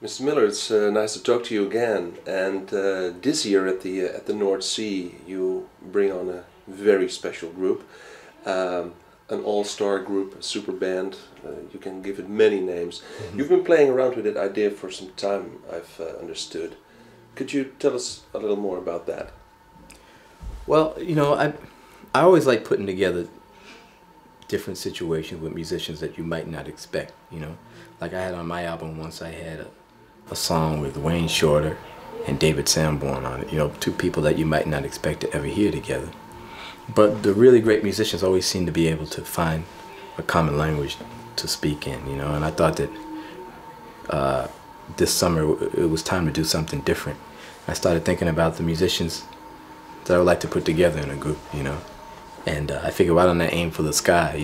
Mr. Miller, it's nice to talk to you again. And this year at the North Sea, you bring on a very special group, an all-star group, a super band. You can give it many names. You've been playing around with that idea for some time, I've understood. Could you tell us a little more about that? Well, I always like putting together different situations with musicians that you might not expect. Like I had on my album once, I had a song with Wayne Shorter and David Sanborn on it. Two people that you might not expect to ever hear together. But the really great musicians always seem to be able to find a common language to speak in. And I thought that this summer it was time to do something different. I started thinking about the musicians that I would like to put together in a group, and I figured, why don't I aim for the sky,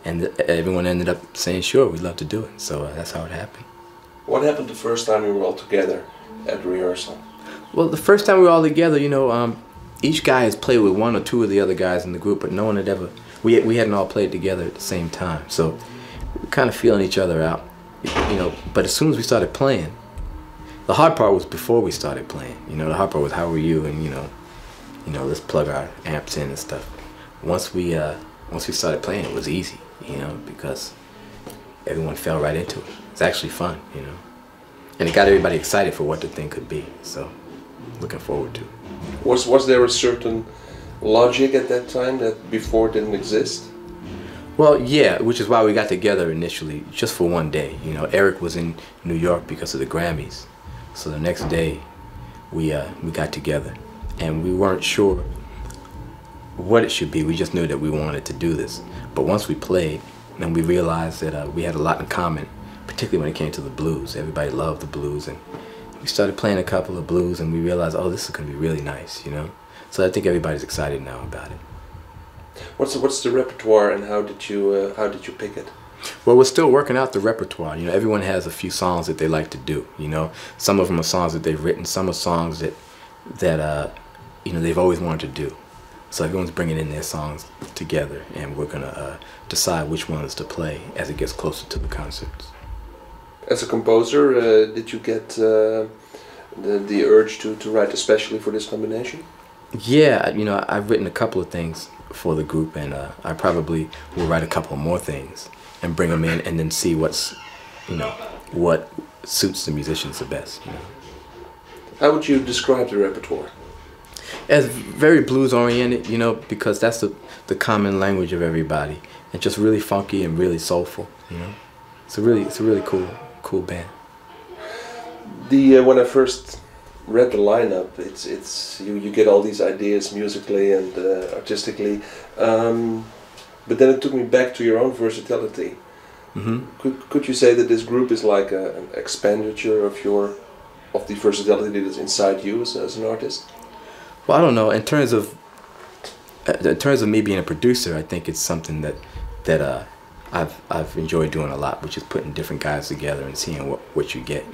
and everyone ended up saying, sure, we'd love to do it. So that's how it happened. What happened the first time you were all together at rehearsal? Well, the first time we were all together, each guy has played with one or two of the other guys in the group, but no one had ever, we hadn't all played together at the same time. So we were kind of feeling each other out, but as soon as we started playing, the hard part was before we started playing. The hard part was, how were you? And let's plug our amps in and stuff. Once we started playing, it was easy, because everyone fell right into it. It's actually fun, and it got everybody excited for what the thing could be. So, looking forward to it. Was there a certain logic at that time that before didn't exist? Well, yeah, which is why we got together initially, just for one day. Eric was in New York because of the Grammys. So the next day, we got together, and we weren't sure what it should be. We just knew that we wanted to do this. But once we played, and we realized that we had a lot in common, particularly when it came to the blues. Everybody loved the blues, and we started playing a couple of blues, and we realized, oh, this is going to be really nice, So I think everybody's excited now about it. What's the repertoire, and how did you pick it? Well, we're still working out the repertoire. Everyone has a few songs that they like to do. Some of them are songs that they've written. Some are songs that they've always wanted to do. So everyone's bringing in their songs together, and we're gonna decide which ones to play as it gets closer to the concerts. As a composer, did you get the urge to write especially for this combination? Yeah, I've written a couple of things for the group, and I probably will write a couple more things and bring them in, and then see what suits the musicians the best. How would you describe the repertoire? As very blues oriented, because that's the common language of everybody, and just really funky and really soulful. It's a really cool band. When I first read the lineup, it's you get all these ideas musically and artistically, but then it took me back to your own versatility. Could you say that this group is like an expenditure of the versatility that is inside you as an artist? Well, I don't know. In terms of me being a producer, I think it's something that I've enjoyed doing a lot, which is putting different guys together and seeing what you get,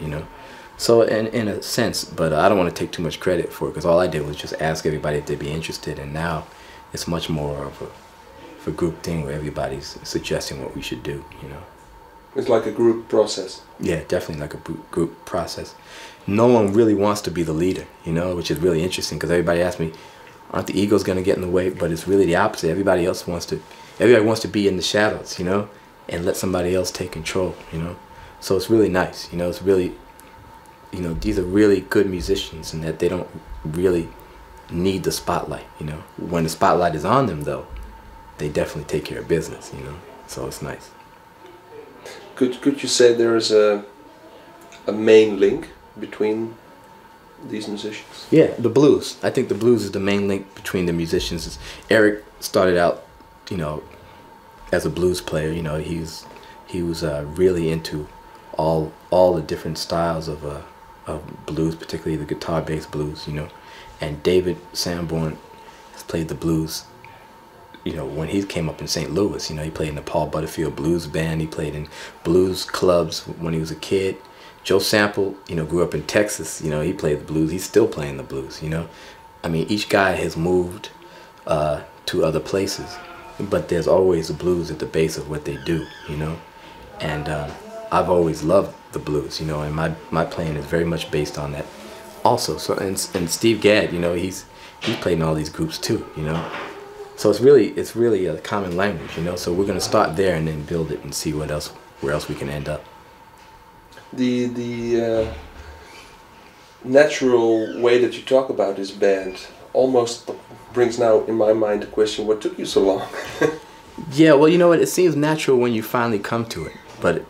So in a sense, but I don't want to take too much credit for it, because all I did was just ask everybody if they'd be interested, and now it's much more of a group thing where everybody's suggesting what we should do, It's like a group process. Yeah, definitely like a group process. No one really wants to be the leader, which is really interesting, because everybody asks me, aren't the egos going to get in the way? But it's really the opposite. Everybody wants to be in the shadows, and let somebody else take control, So it's really nice, it's really, these are really good musicians, and that they don't really need the spotlight, When the spotlight is on them, though, they definitely take care of business, So it's nice. Could you say there is a main link between these musicians? Yeah, the blues. I think the blues is the main link between the musicians. Eric started out, as a blues player. He was really into all the different styles of blues, particularly the guitar-based blues. And David Sanborn has played the blues. When he came up in St. Louis, he played in the Paul Butterfield Blues Band. He played in blues clubs when he was a kid. Joe Sample, grew up in Texas. He played the blues. He's still playing the blues. I mean, each guy has moved to other places, but there's always the blues at the base of what they do. And I've always loved the blues, you know, and my playing is very much based on that also. So and Steve Gadd, you know, he's played in all these groups too, you know. So it's really a common language, you know. So we're gonna start there and then build it and see where else we can end up. The natural way that you talk about this band almost brings now in my mind the question, what took you so long? Yeah, well, you know what, it seems natural when you finally come to it, but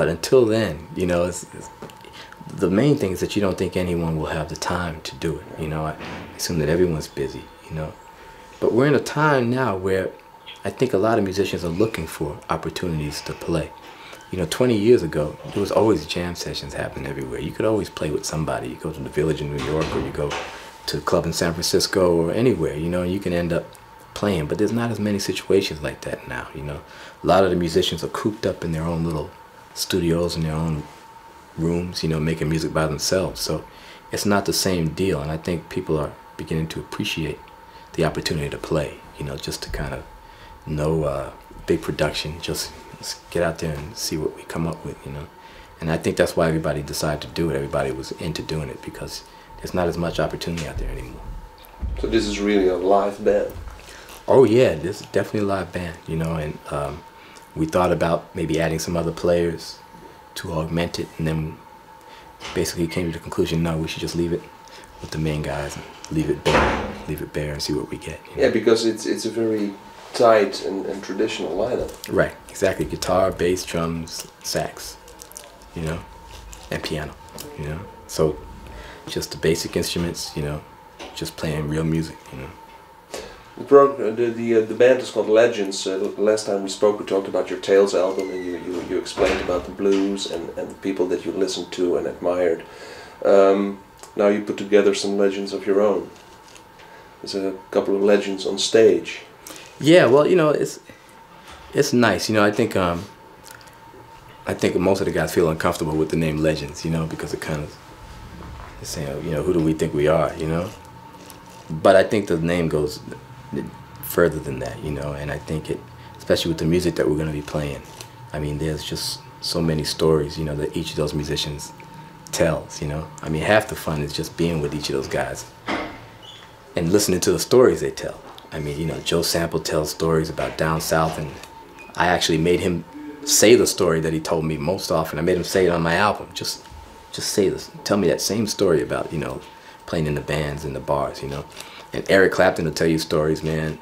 until then, you know, the main thing is that you don't think anyone will have the time to do it, you know. I assume that everyone's busy, you know. But we're in a time now where I think a lot of musicians are looking for opportunities to play. You know, 20 years ago, there was always jam sessions happening everywhere. You could always play with somebody. You go to the Village in New York, or you go to a club in San Francisco, or anywhere, you know, and you can end up playing. But there's not as many situations like that now, you know. A lot of the musicians are cooped up in their own little studios, in their own rooms, you know, making music by themselves. So it's not the same deal, and I think people are beginning to appreciate the opportunity to play, you know, just to kind of know big production, just get out there and see what we come up with, you know. And I think that's why everybody decided to do it. Everybody was into doing it because there's not as much opportunity out there anymore. So this is really a live band? Oh yeah, this is definitely a live band, you know, and we thought about maybe adding some other players to augment it, and then basically came to the conclusion, no, we should just leave it with the main guys and leave it bare and see what we get. You know? Yeah, because it's a very tight and traditional lineup. Right, exactly. Guitar, bass, drums, sax, you know, and piano, you know. So just the basic instruments, you know, just playing real music, you know. The band is called Legends. Last time we spoke, we talked about your Tales album, and you explained about the blues and the people that you listened to and admired. Now you put together some legends of your own. There's a couple of legends on stage. Yeah, well, you know, it's nice. You know, I think most of the guys feel uncomfortable with the name Legends, you know, because it kind of is saying, you know, who do we think we are, you know? But I think the name goes further than that, you know, and I think it, especially with the music that we're going to be playing, I mean, there's just so many stories, you know, that each of those musicians tells, you know. I mean, half the fun is just being with each of those guys and listening to the stories they tell. I mean, you know, Joe Sample tells stories about down south, and I actually made him say the story that he told me most often. I made him say it on my album. Just say this. Tell me that same story about, you know, playing in the bands and the bars, you know. And Eric Clapton will tell you stories, man.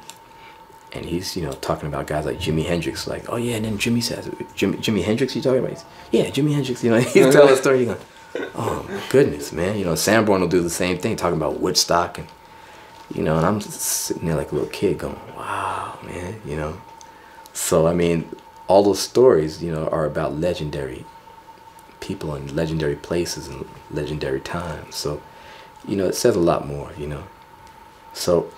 And he's, you know, talking about guys like Jimi Hendrix, like, oh yeah, and then Jimmy says, Jimi Hendrix you talking about? Yeah, Jimi Hendrix, you know, he's telling a story, you're going, oh my goodness, man. You know, Sanborn will do the same thing, talking about Woodstock, and, you know, and I'm just sitting there like a little kid going, wow, man, you know. So, I mean, all those stories, you know, are about legendary people and legendary places and legendary times. So, you know, it says a lot more, you know. So,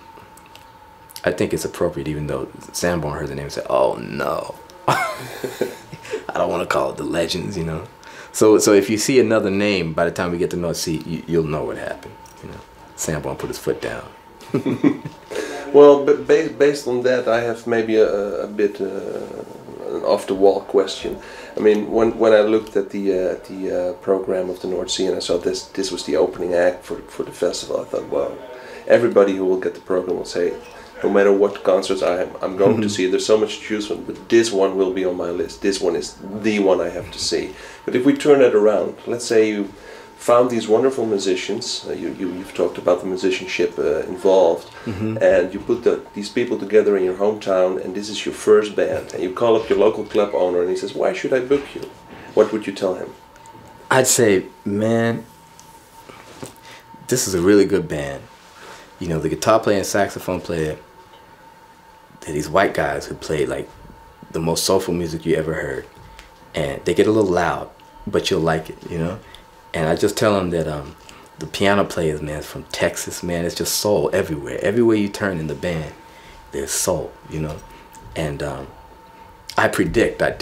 I think it's appropriate, even though Sanborn heard the name and said, oh no, I don't want to call it the Legends, you know. So if you see another name, by the time we get to North Sea, you'll know what happened, you know. Sanborn put his foot down. Well, but based on that, I have maybe a bit an off-the-wall question. I mean, when I looked at the program of the North Sea and I saw this was the opening act for the festival, I thought, well, everybody who will get the program will say, no matter what concerts I'm going to see, there's so much to choose from, but this one will be on my list. This one is the one I have to see. But if we turn it around, let's say you found these wonderful musicians, you've talked about the musicianship involved, and you put these people together in your hometown, and this is your first band, and you call up your local club owner and he says, why should I book you? What would you tell him? I'd say, man, this is a really good band. You know, the guitar player and saxophone player, they're these white guys who play like the most soulful music you ever heard. And they get a little loud, but you'll like it, you know? And I just tell them that the piano players, man, is from Texas, man. It's just soul everywhere. Everywhere you turn in the band, there's soul, you know? And I predict that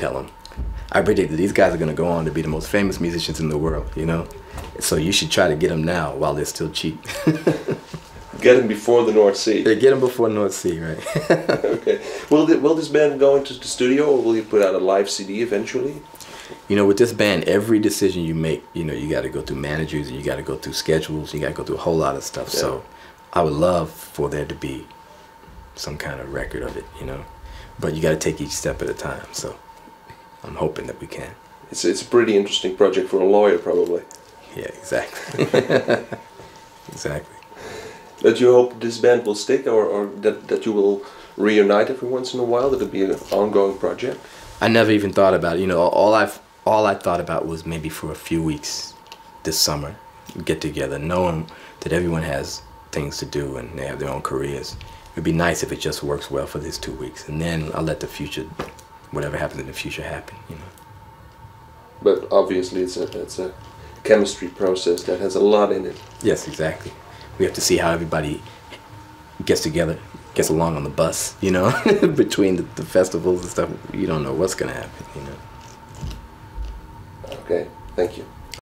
these guys are going to go on to be the most famous musicians in the world, you know? So you should try to get them now while they're still cheap. Get them before the North Sea. Yeah, get them before North Sea, right? Okay. Will this band go into the studio, or will you put out a live CD eventually? You know, with this band, every decision you make, you know, you got to go through managers, and you got to go through schedules, you got to go through a whole lot of stuff. Yeah. So I would love for there to be some kind of record of it, you know. But you got to take each step at a time. So I'm hoping that we can. It's a pretty interesting project for a lawyer, probably. Yeah, exactly. Exactly. But you hope this band will stick, or that you will reunite every once in a while, that it'll be an ongoing project? I never even thought about it. You know, all I thought about was maybe for a few weeks this summer, get together, knowing that everyone has things to do and they have their own careers. It'd be nice if it just works well for these 2 weeks, and then I'll let the future, whatever happens in the future, happen. You know. But obviously, it's a chemistry process that has a lot in it. Yes, exactly. We have to see how everybody gets together, gets along on the bus, you know, between the festivals and stuff. You don't know what's going to happen, you know. Okay, thank you.